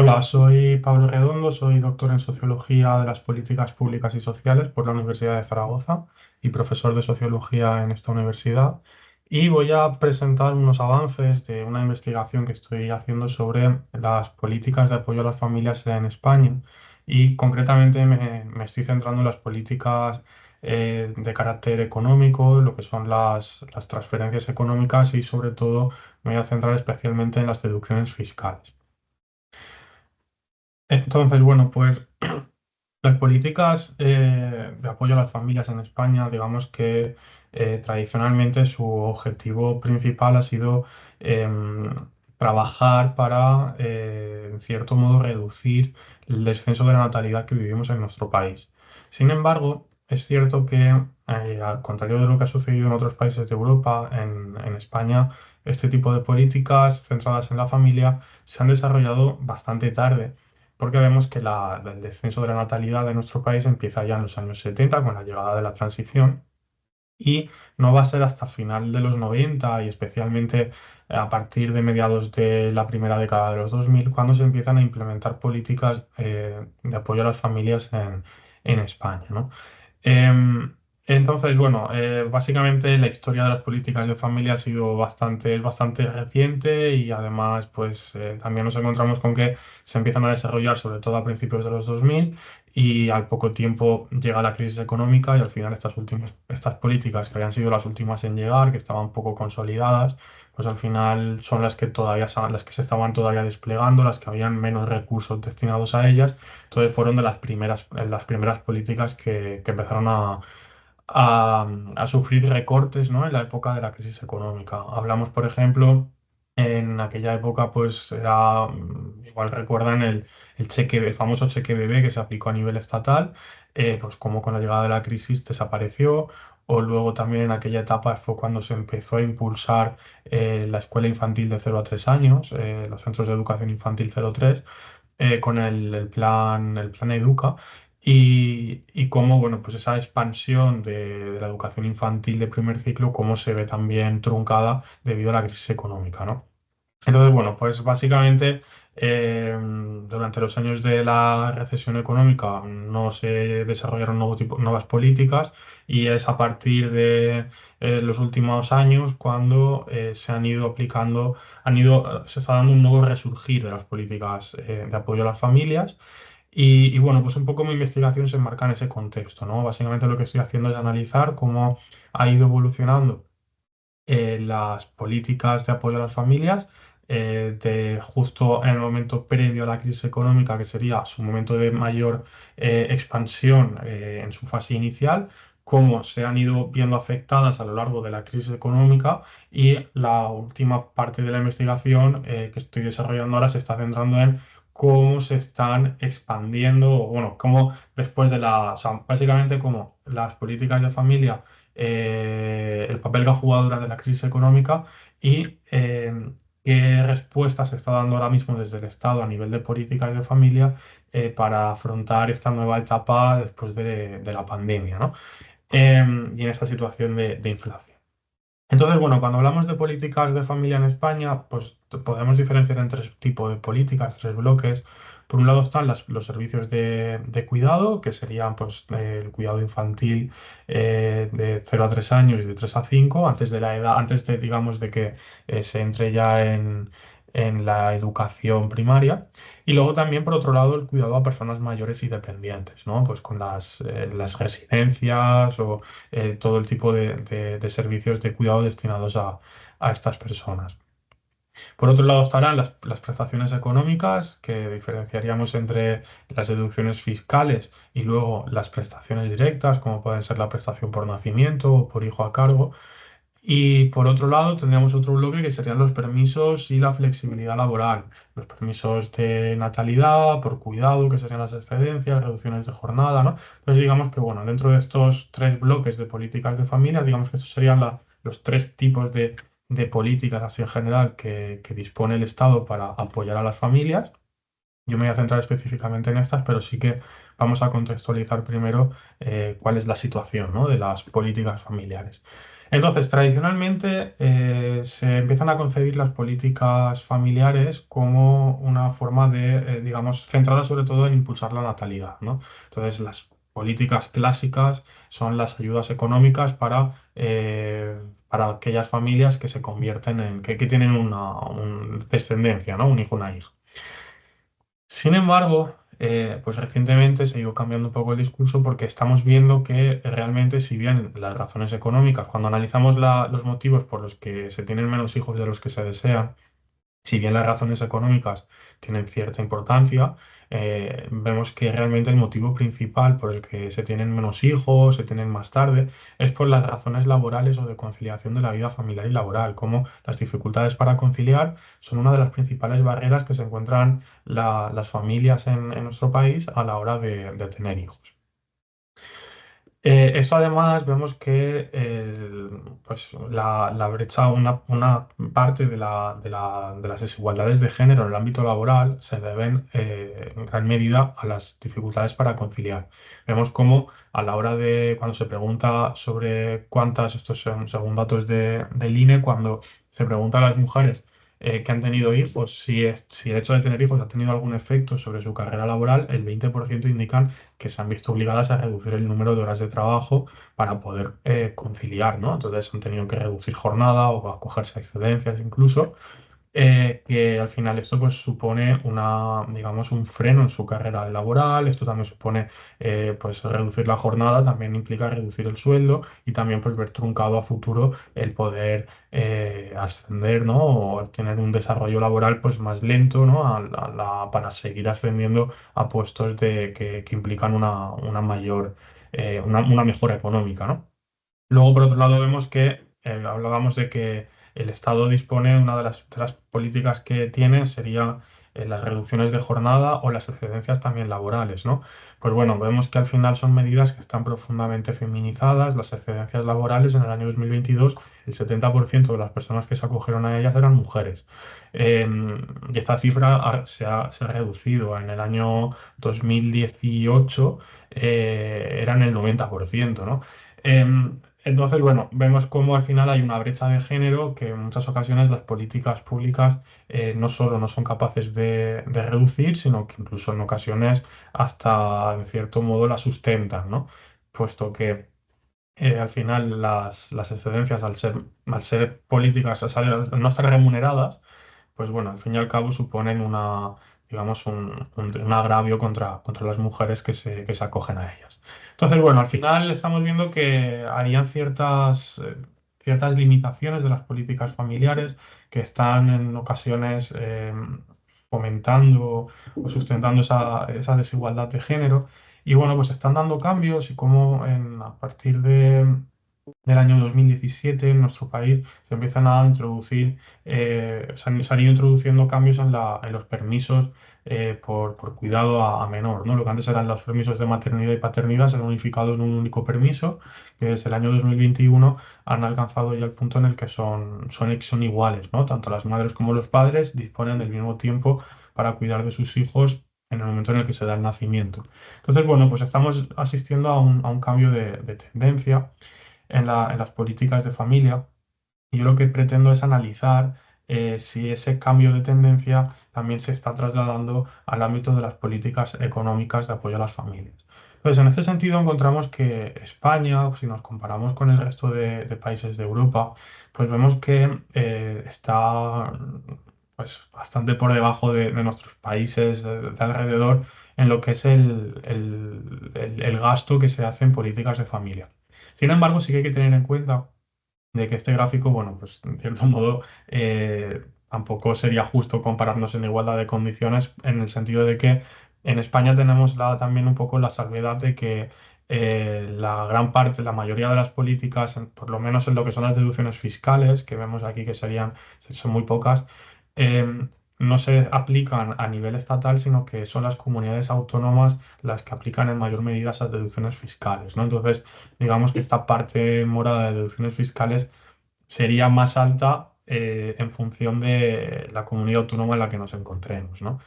Hola, soy Pablo Redondo, soy doctor en Sociología de las Políticas Públicas y Sociales por la Universidad de Zaragoza y profesor de Sociología en esta universidad. Y voy a presentar unos avances de una investigación que estoy haciendo sobre las políticas de apoyo a las familias en España. Y concretamente me estoy centrando en las políticas de carácter económico, lo que son las transferencias económicas y sobre todo me voy a centrar especialmente en las deducciones fiscales. Entonces, bueno, pues las políticas de apoyo a las familias en España, digamos que tradicionalmente su objetivo principal ha sido em, trabajar para, en cierto modo, reducir el descenso de la natalidad que vivimos en nuestro país. Sin embargo, es cierto que, al contrario de lo que ha sucedido en otros países de Europa, en España, este tipo de políticas centradas en la familia se han desarrollado bastante tarde porque vemos que el descenso de la natalidad de nuestro país empieza ya en los años 70 con la llegada de la transición y no va a ser hasta final de los 90 y especialmente a partir de mediados de la primera década de los 2000 cuando se empiezan a implementar políticas de apoyo a las familias en España, ¿no? Em, entonces, bueno, básicamente la historia de las políticas de familia ha sido es bastante reciente y además, pues también nos encontramos con que se empiezan a desarrollar sobre todo a principios de los 2000 y al poco tiempo llega la crisis económica y al final estas políticas que habían sido las últimas en llegar, que estaban un poco consolidadas, pues al final son las que las que se estaban todavía desplegando, las que habían menos recursos destinados a ellas. Entonces fueron de las primeras políticas que empezaron a sufrir recortes, ¿no? En la época de la crisis económica. Hablamos, por ejemplo, en aquella época, pues era, igual recuerdan el famoso cheque bebé que se aplicó a nivel estatal, pues como con la llegada de la crisis desapareció. O luego también en aquella etapa fue cuando se empezó a impulsar la escuela infantil de 0 a 3 años, los centros de educación infantil 0 a 3 con el plan Educa y cómo, bueno, pues esa expansión de la educación infantil de primer ciclo, cómo se ve también truncada debido a la crisis económica, ¿no? Entonces, bueno, pues básicamente durante los años de la recesión económica no se desarrollaron nuevas políticas y es a partir de los últimos años cuando se han ido aplicando, se está dando un nuevo resurgir de las políticas de apoyo a las familias. Y bueno, pues un poco mi investigación se enmarca en ese contexto, ¿no? Básicamente lo que estoy haciendo es analizar cómo ha ido evolucionando las políticas de apoyo a las familias, de justo en el momento previo a la crisis económica, que sería su momento de mayor expansión en su fase inicial, cómo se han ido viendo afectadas a lo largo de la crisis económica y la última parte de la investigación que estoy desarrollando ahora se está centrando en cómo se están expandiendo, o bueno, cómo después o sea, básicamente cómo las políticas de familia el papel que ha jugado durante la crisis económica y qué respuesta se está dando ahora mismo desde el Estado a nivel de políticas de familia para afrontar esta nueva etapa después de la pandemia, ¿no? Y en esta situación de inflación. Entonces, bueno, cuando hablamos de políticas de familia en España, pues podemos diferenciar en tres tipos de políticas, tres bloques. Por un lado están los servicios de cuidado, que serían pues el cuidado infantil de 0 a 3 años y de 3 a 5 antes de la edad, antes de, digamos, de que se entre ya en la educación primaria. Y luego también, por otro lado, el cuidado a personas mayores y dependientes, ¿no? Pues con las residencias o todo el tipo de servicios de cuidado destinados a estas personas. Por otro lado estarán las prestaciones económicas, que diferenciaríamos entre las deducciones fiscales y luego las prestaciones directas, como pueden ser la prestación por nacimiento o por hijo a cargo. Y por otro lado, tendríamos otro bloque que serían los permisos y la flexibilidad laboral. Los permisos de natalidad, por cuidado, que serían las excedencias, reducciones de jornada, ¿no? Entonces, digamos que, bueno, dentro de estos tres bloques de políticas de familia, digamos que estos serían los tres tipos de políticas así en general que dispone el Estado para apoyar a las familias. Yo me voy a centrar específicamente en estas, pero sí que vamos a contextualizar primero cuál es la situación, ¿no? De las políticas familiares. Entonces, tradicionalmente se empiezan a concebir las políticas familiares como una forma de, digamos, centrada sobre todo en impulsar la natalidad, ¿no? Entonces, las políticas clásicas son las ayudas económicas para aquellas familias que se convierten que tienen una descendencia, ¿no? Un hijo, una hija. Sin embargo, pues recientemente se ha ido cambiando un poco el discurso porque estamos viendo que realmente, si bien las razones económicas, cuando analizamos los motivos por los que se tienen menos hijos de los que se desean, si bien las razones económicas tienen cierta importancia, vemos que realmente el motivo principal por el que se tienen menos hijos, se tienen más tarde, es por las razones laborales o de conciliación de la vida familiar y laboral, como las dificultades para conciliar son una de las principales barreras que se encuentran las familias en nuestro país a la hora de tener hijos. Esto además vemos que pues la brecha, una parte de las desigualdades de género en el ámbito laboral se deben en gran medida a las dificultades para conciliar. Vemos cómo a la hora de cuando se pregunta sobre cuántas, estos son según datos del INE, cuando se pregunta a las mujeres que han tenido hijos, si el hecho de tener hijos ha tenido algún efecto sobre su carrera laboral, el 20% indican que se han visto obligadas a reducir el número de horas de trabajo para poder conciliar, ¿no? Entonces han tenido que reducir jornada o acogerse a excedencias incluso, que al final esto pues supone digamos, un freno en su carrera laboral. Esto también supone pues reducir la jornada, también implica reducir el sueldo y también pues ver truncado a futuro el poder ascender, ¿no? O tener un desarrollo laboral pues más lento, ¿no? Para seguir ascendiendo a puestos que implican una mayor, una mejora económica, ¿no? Luego, por otro lado, vemos que hablábamos de que el Estado dispone, una de las políticas que tiene sería las reducciones de jornada o las excedencias también laborales, ¿no? Pues bueno, vemos que al final son medidas que están profundamente feminizadas. Las excedencias laborales en el año 2022, el 70% de las personas que se acogieron a ellas eran mujeres. Eh, y esta cifra se ha reducido. En el año 2018 eran el 90%, ¿no? Entonces, bueno, vemos cómo al final hay una brecha de género que en muchas ocasiones las políticas públicas no solo no son capaces de reducir, sino que incluso en ocasiones hasta, en cierto modo, la sustentan, ¿no? Puesto que al final las excedencias, al ser políticas, al no estar remuneradas, pues bueno, al fin y al cabo suponen digamos, un agravio contra las mujeres que se acogen a ellas. Entonces, bueno, al final estamos viendo que harían ciertas limitaciones de las políticas familiares que están en ocasiones fomentando o sustentando esa desigualdad de género. Y bueno, pues están dando cambios y como a partir del año 2017 en nuestro país se empiezan a introducir, se han ido introduciendo cambios en los permisos por cuidado a menor, ¿no? Lo que antes eran los permisos de maternidad y paternidad se han unificado en un único permiso, que desde el año 2021 han alcanzado ya el punto en el que son iguales, ¿no? Tanto las madres como los padres disponen del mismo tiempo para cuidar de sus hijos en el momento en el que se da el nacimiento. Entonces, bueno, pues estamos asistiendo a un cambio de tendencia en las políticas de familia. Y yo lo que pretendo es analizar si ese cambio de tendencia también se está trasladando al ámbito de las políticas económicas de apoyo a las familias. Entonces, en este sentido encontramos que España, si nos comparamos con el resto de países de Europa, pues vemos que está pues, bastante por debajo de nuestros países de alrededor en lo que es el gasto que se hace en políticas de familia. Sin embargo, sí que hay que tener en cuenta de que este gráfico, bueno, pues en cierto modo tampoco sería justo compararnos en igualdad de condiciones en el sentido de que en España tenemos también un poco la salvedad de que la gran parte, la mayoría de las políticas, por lo menos en lo que son las deducciones fiscales, que vemos aquí que son muy pocas, no se aplican a nivel estatal, sino que son las comunidades autónomas las que aplican en mayor medida esas deducciones fiscales, ¿no? Entonces, digamos que esta parte morada de deducciones fiscales sería más alta en función de la comunidad autónoma en la que nos encontremos, ¿no?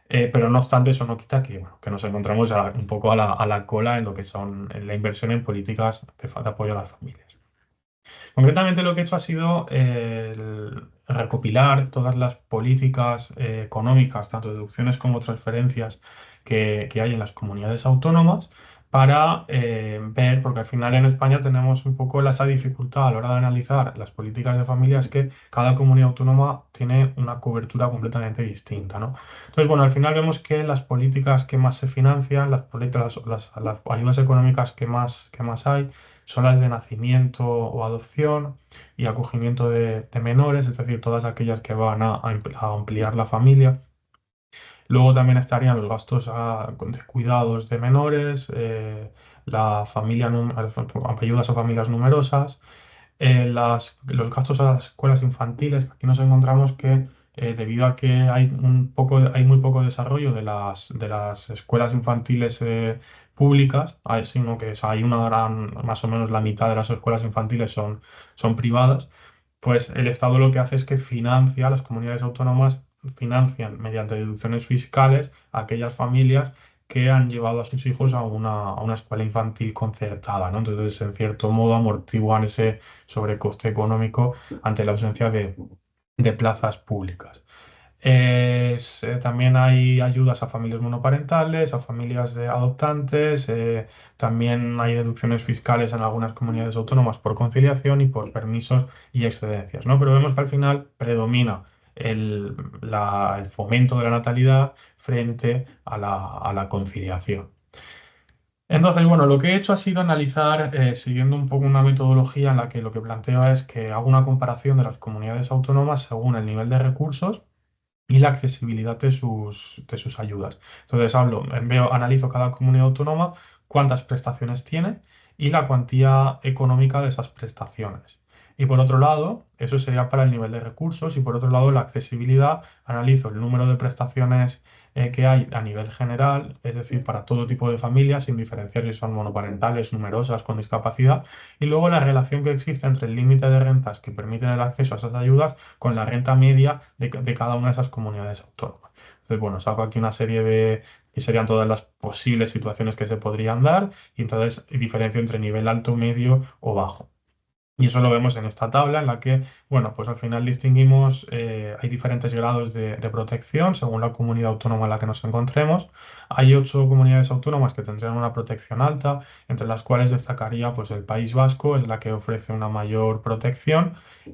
Pero no obstante, eso no quita que, bueno, que nos encontramos un poco a la cola en lo que son en la inversión en políticas de apoyo a las familias. Concretamente lo que he hecho ha sido el recopilar todas las políticas económicas, tanto deducciones como transferencias que hay en las comunidades autónomas para ver, porque al final en España tenemos un poco esa dificultad a la hora de analizar las políticas de familia, es que cada comunidad autónoma tiene una cobertura completamente distinta, ¿no? Entonces, bueno, al final vemos que las políticas que más se financian, las ayudas económicas que más hay, son las de nacimiento o adopción y acogimiento de menores, es decir, todas aquellas que van a ampliar la familia. Luego también estarían los gastos de cuidados de menores, la familia, ayudas a familias numerosas, los gastos a las escuelas infantiles, que aquí nos encontramos que debido a que hay muy poco desarrollo de las escuelas infantiles públicas, sino que o sea, más o menos la mitad de las escuelas infantiles son privadas, pues el Estado lo que hace es que financia, las comunidades autónomas financian mediante deducciones fiscales a aquellas familias que han llevado a sus hijos a una escuela infantil concertada, ¿no? Entonces, en cierto modo, amortiguan ese sobrecoste económico ante la ausencia de plazas públicas. También hay ayudas a familias monoparentales, a familias de adoptantes, también hay deducciones fiscales en algunas comunidades autónomas por conciliación y por permisos y excedencias, ¿no? Pero vemos que al final predomina el fomento de la natalidad frente a la conciliación. Entonces, bueno, lo que he hecho ha sido analizar, siguiendo un poco una metodología en la que lo que planteo es que hago una comparación de las comunidades autónomas según el nivel de recursos y la accesibilidad de sus ayudas. Entonces analizo cada comunidad autónoma, cuántas prestaciones tiene y la cuantía económica de esas prestaciones. Y por otro lado, eso sería para el nivel de recursos y por otro lado, la accesibilidad, analizo el número de prestaciones que hay a nivel general, es decir, para todo tipo de familias, sin diferenciar si son monoparentales, numerosas, con discapacidad, y luego la relación que existe entre el límite de rentas que permiten el acceso a esas ayudas con la renta media de cada una de esas comunidades autónomas. Entonces, bueno, saco aquí una serie que serían todas las posibles situaciones que se podrían dar y entonces diferencio entre nivel alto, medio o bajo. Y eso lo vemos en esta tabla en la que, bueno, pues al final distinguimos, hay diferentes grados de protección según la comunidad autónoma en la que nos encontremos. Hay 8 comunidades autónomas que tendrían una protección alta, entre las cuales destacaría pues el País Vasco, es la que ofrece una mayor protección.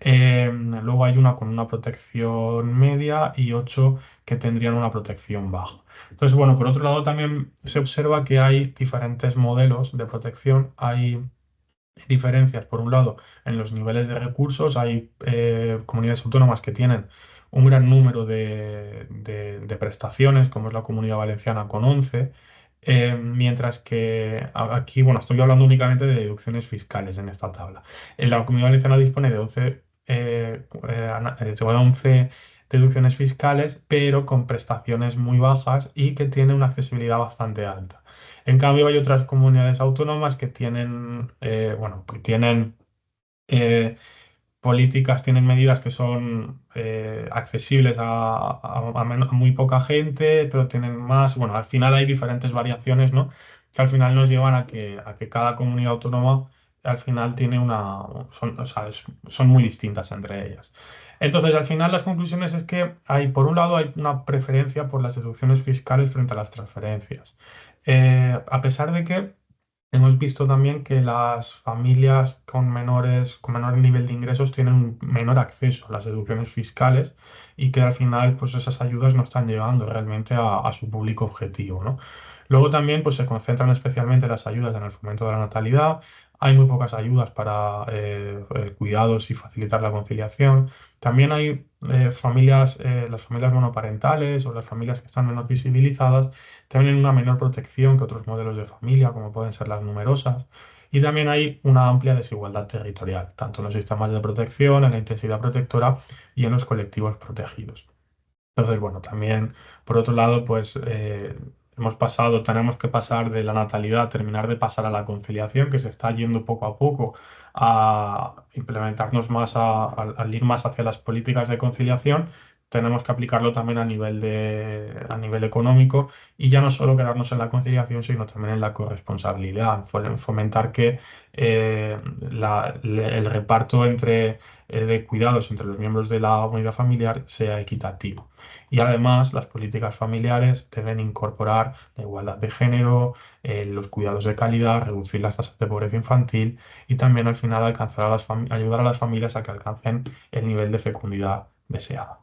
Luego hay una con una protección media y 8 que tendrían una protección baja. Entonces, bueno, por otro lado también se observa que hay diferentes modelos de protección. Hay diferencias, por un lado, en los niveles de recursos. Hay comunidades autónomas que tienen un gran número de prestaciones, como es la Comunidad Valenciana con 11, mientras que aquí, bueno, estoy hablando únicamente de deducciones fiscales en esta tabla. La Comunidad Valenciana dispone de 11 deducciones fiscales, pero con prestaciones muy bajas y que tiene una accesibilidad bastante alta. En cambio, hay otras comunidades autónomas que tienen, bueno, que tienen eh, políticas, tienen medidas que son accesibles a muy poca gente, pero tienen más, bueno, al final hay diferentes variaciones, ¿no? Que al final nos llevan a que cada comunidad autónoma al final tiene o sea, son muy distintas entre ellas. Entonces, al final las conclusiones es que por un lado, hay una preferencia por las deducciones fiscales frente a las transferencias. A pesar de que hemos visto también que las familias con menor nivel de ingresos tienen un menor acceso a las deducciones fiscales y que al final pues esas ayudas no están llegando realmente a su público objetivo, ¿no? Luego también pues se concentran especialmente las ayudas en el fomento de la natalidad. Hay muy pocas ayudas para cuidados y facilitar la conciliación. También hay las familias monoparentales o las familias que están menos visibilizadas tienen una menor protección que otros modelos de familia, como pueden ser las numerosas. Y también hay una amplia desigualdad territorial, tanto en los sistemas de protección, en la intensidad protectora y en los colectivos protegidos. Entonces, bueno, también, por otro lado, pues tenemos que pasar de la natalidad, terminar de pasar a la conciliación, que se está yendo poco a poco a implementarnos más, al ir más hacia las políticas de conciliación, tenemos que aplicarlo también a nivel económico y ya no solo quedarnos en la conciliación, sino también en la corresponsabilidad, fomentar que el reparto de cuidados entre los miembros de la unidad familiar sea equitativo. Y además, las políticas familiares deben incorporar la igualdad de género, los cuidados de calidad, reducir las tasas de pobreza infantil y también al final ayudar a las familias a que alcancen el nivel de fecundidad deseado.